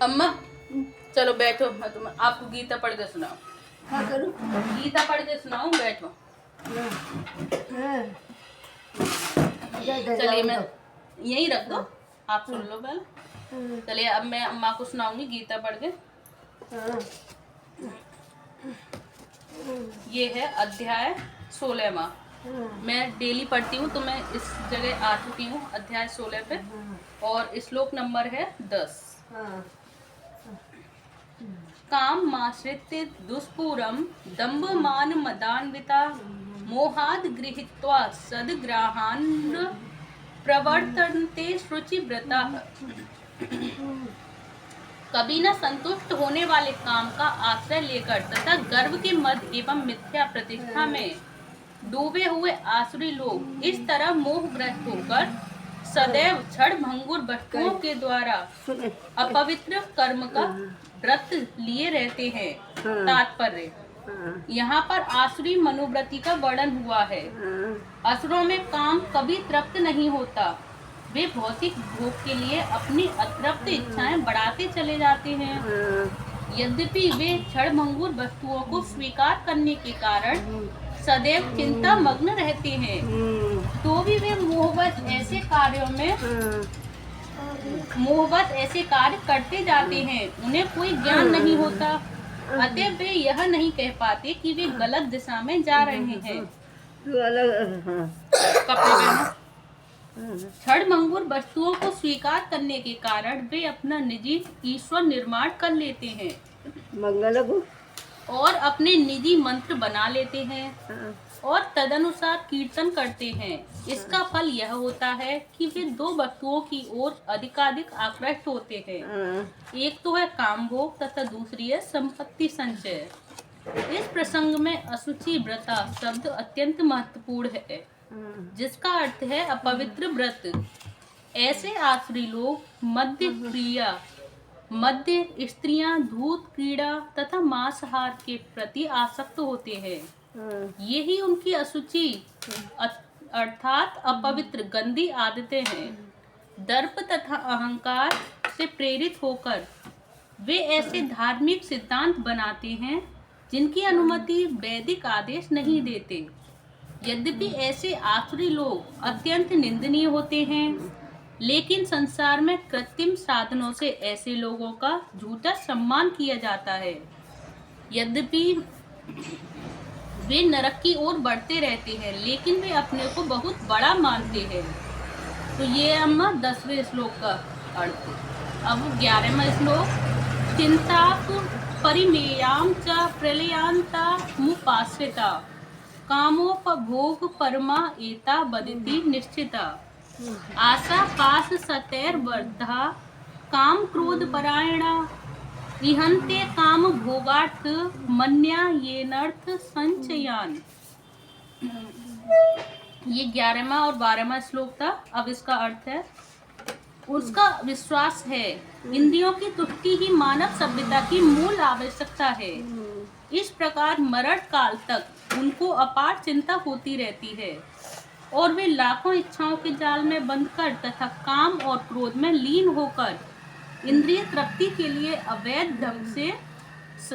अम्मा चलो बैठो, मैं तुम्हें आपको गीता पढ़ के सुनाऊं। हाँ करूँ। गीता पढ़ के सुनाऊं, बैठो। चलिए मैं यहीं रख दो, आप सुन लो पहले। चलिए अब मैं अम्मा को सुनाऊंगी गीता पढ़ के। ये है अध्याय 16वां। मैं डेली पढ़ती हूँ तो मैं इस जगह आ चुकी हूँ अध्याय 16 पे, और श्लोक नंबर है 10। काम माश्रित्य दुष्पूरम दम्भ मान मदान्विता मोहाद गृहीत्वा सद्ग्राहान् प्रवर्तन्ते शुचिव्रता। कभी न संतुष्ट होने वाले काम का आश्रय लेकर तथा गर्व के मद एवं मिथ्या प्रतिष्ठा में डूबे हुए आसुरी लोग इस तरह मोहग्रस्त होकर सदैव क्षण भंगुर वस्तुओं के द्वारा अपवित्र कर्म का व्रत लिए रहते हैं। तात्पर्य, यहाँ पर आसुरी मनोवृत्ति का वर्णन हुआ है। असुरों में काम कभी तृप्त नहीं होता। वे भौतिक भोग के लिए अपनी अतृप्त इच्छाएं बढ़ाते चले जाते हैं। यद्यपि वे क्षणभंगुर वस्तुओं को स्वीकार करने के कारण सदैव चिंता मग्न रहते हैं, तो भी वे मोहवश ऐसे कार्य करते जाते हैं। उन्हें कोई ज्ञान नहीं होता, अतः वे यह नहीं कह पाते कि वे गलत दिशा में जा रहे हैं। क्षणभंगुर वस्तुओं को स्वीकार करने के कारण वे अपना निजी ईश्वर निर्माण कर लेते हैं और अपने निजी मंत्र बना लेते हैं और तदनुसार कीर्तन करते हैं। इसका फल यह होता है कि वे दो वस्तुओं की ओर अधिकाधिक आकृष्ट होते हैं। एक तो है काम भोग तथा दूसरी है संपत्ति संचय। इस प्रसंग में असुचि व्रता शब्द अत्यंत महत्वपूर्ण है, जिसका अर्थ है अपवित्र व्रत। ऐसे आसुरी लोग मद्य स्त्रियां, धूत, क्रीड़ा तथा मांसाहार के प्रति आसक्त होते हैं। यही उनकी असुचि अर्थात अपवित्र गंदी आदतें हैं। दर्प तथा अहंकार से प्रेरित होकर वे ऐसे धार्मिक सिद्धांत बनाते हैं जिनकी अनुमति वैदिक आदेश नहीं देते। यद्यपि ऐसे आसुरी लोग अत्यंत निंदनीय होते हैं, लेकिन संसार में कृत्रिम साधनों से ऐसे लोगों का झूठा सम्मान किया जाता है। यद्यपि वे नरक की ओर बढ़ते रहते हैं, लेकिन वे अपने को बहुत बड़ा मानते हैं। तो ये अम्मा 10वें श्लोक का अर्थ। अब 11वां श्लोक, चिंता परिमेयां च प्रलयांता मुपाश्रिता कामोपभोग परमा एता बदिति निश्चिता आशा पास सतैर वर्धा काम क्रोध परायणा इहन्ते काम भोगार्थ मन्या येनर्थ संचयान। ये 11वां और 12वां श्लोक था। अब इसका अर्थ है, उसका विश्वास है इंद्रियों की तुष्टि ही मानव सभ्यता की मूल आवश्यकता है। इस प्रकार मरण काल तक उनको अपार चिंता होती रहती है और वे लाखों इच्छाओं के जाल में बंधकर तथा काम और क्रोध में लीन होकर इंद्रिय तृप्ति के लिए अवैध ढंग से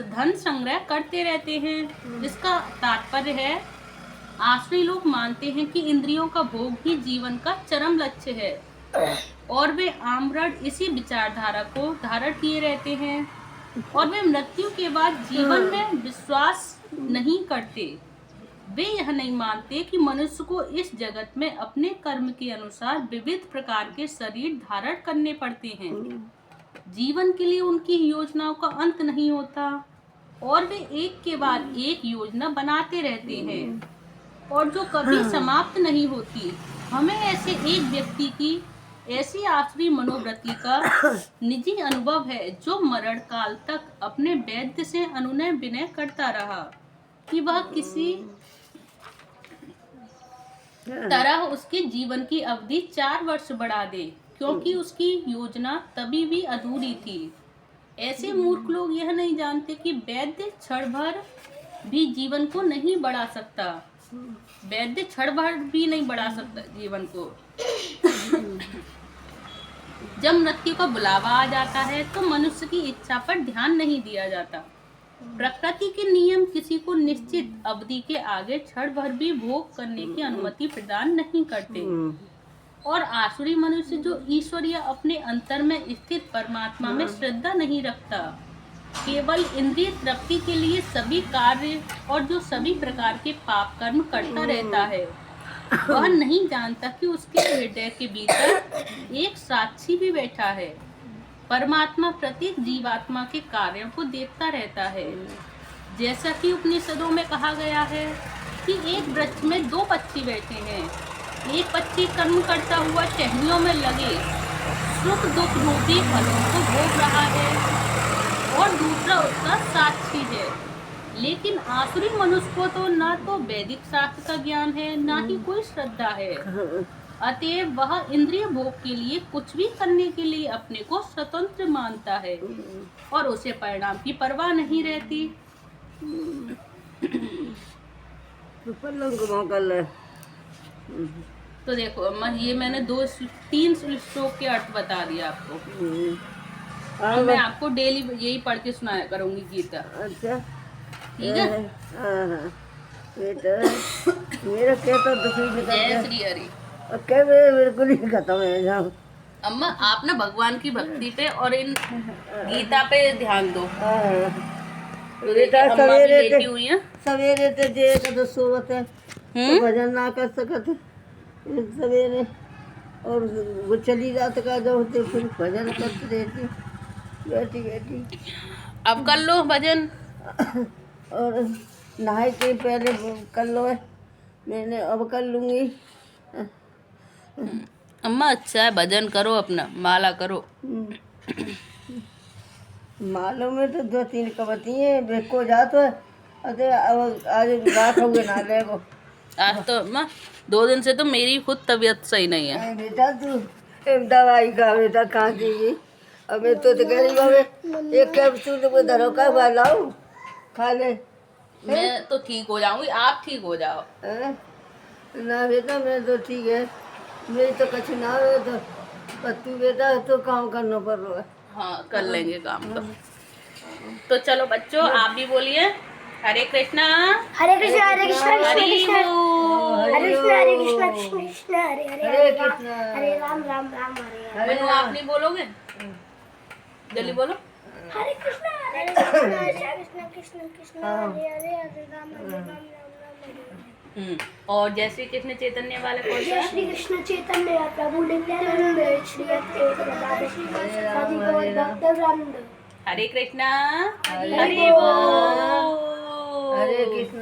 धन संग्रह करते रहते हैं। इसका तात्पर्य है, आसुरी लोग मानते हैं कि इंद्रियों का भोग ही जीवन का चरम लक्ष्य है और वे आमरण इसी विचारधारा को धारण किए रहते हैं और वे मृत्यु के बाद जीवन में विश्वास नहीं करते। वे यह नहीं मानते कि मनुष्य को इस जगत में अपने कर्म के अनुसार विविध प्रकार के शरीर धारण करने पड़ते हैं। जीवन के लिए उनकी योजनाओं का अंत नहीं होता और वे एक के बाद एक योजना बनाते रहते हैं और जो कभी समाप्त नहीं होती। हमें ऐसे एक व्यक्ति की ऐसी आसुरी मनोवृत्ति का निजी अनुभव है, जो मरण काल तक अपने वैद्य से अनुनय विनय करता रहा कि वह किसी तरह उसके जीवन की अवधि 4 वर्ष बढ़ा दे, क्योंकि उसकी योजना तभी भी अधूरी थी। ऐसे मूर्ख लोग यह नहीं जानते कि वैद्य क्षण भर भी जीवन को नहीं बढ़ा सकता। वैद्य क्षण भर भी नहीं बढ़ा सकता जीवन को। जब मृत्यु का बुलावा आ जाता है तो मनुष्य की इच्छा पर ध्यान नहीं दिया जाता। प्रकृति के नियम किसी को निश्चित अवधि के आगे क्षण भर भी भोग करने की अनुमति प्रदान नहीं करते। और आसुरी मनुष्य जो ईश्वरीय अपने अंतर में स्थित परमात्मा में श्रद्धा नहीं रखता, केवल इंद्रिय तृप्ति के लिए सभी कार्य और जो सभी प्रकार के पाप कर्म करता रहता है, वह नहीं जानता कि उसके हृदय के भीतर एक साक्षी भी बैठा है। परमात्मा प्रत्येक जीवात्मा के कार्यों को देखता रहता है। जैसा कि उपनिषदों में कहा गया है कि एक वृक्ष में दो पक्षी बैठे हैं। एक पक्षी कर्म करता हुआ टहनियों में लगे सुख दुख रूपी फलों को भोग रहा है और दूसरा उसका साक्षी है। लेकिन आसुरी मनुष्य को तो ना तो वैदिक शास्त्र का ज्ञान है, ना ही कोई श्रद्धा है। अतएव वह इंद्रिय भोग के लिए कुछ भी करने के लिए अपने को स्वतंत्र मानता है और उसे परिणाम की परवाह नहीं रहती। तो देखो अम्मा, ये मैंने 3 श्लोक के अर्थ बता दिया आपको। और मैं आपको डेली यही पढ़ के सुनाया करूंगी गीता। अच्छा, ठीक है। बेटा मेरा क्या तो दुखी जय श्री हरि। क्या बिल्कुल ही खत्म है जाओ। अम्मा आप ना भगवान की भक्ति पे और इन गीता पे ध्यान दो। तो बेटा अम्मा भी लेटी हुई है। सवेरे तो जे कद सोवत है तो भजन ना कर सकत सवेरे, और वो चली जात का जो होते फिर भजन करते रहती बैठी बैठी। अब कर लो भजन। और नहाए के पहले कर लो, मैंने अब कर लूँगी। अम्मा अच्छा है, भजन करो, अपना माला करो। मालों में तो 2-3 कबती है बेको जात है। अरे अब आज रात हो गए ना लेगो। आज तो अम्मा 2 दिन से तो मेरी खुद तबीयत सही नहीं है। अरे बेटा तू दवाई का बेटा कहाँ देगी? अब मैं तो गरीब हमें एक कैप्सूल तो धरो का लाओ खा ले। मैं तो ठीक हो जाऊंगी, आप ठीक हो जाओ। ना बेटा मैं तो ठीक है, मेरी तो कुछ ना हो तो तू बेटा तो काम करना पड़ रहा है। हाँ कर लेंगे काम तो चलो बच्चों आप भी बोलिए हरे कृष्णा हरे कृष्णा हरे कृष्णा कृष्ण हरि कृष्ण बोल। हरे कृष्णा हरे कृष्णा कृष्ण कृष्ण हरे हरे हरे कृष्णा हरे राम राम राम हरे हरे। मनु आप नहीं बोलोगे? जल्दी बोलो। हरे कृष्णा कृष्ण कृष्ण कृष्ण हरे हरे हरे राम राम राम हरे। और जय श्री कृष्ण चैतन्य वाले कौन सा जय है? श्री कृष्ण चैतन्य प्रभु नित्यानंद श्री भक्त वृंद। हरे कृष्णा हरे हरि बोल। हरे कृष्ण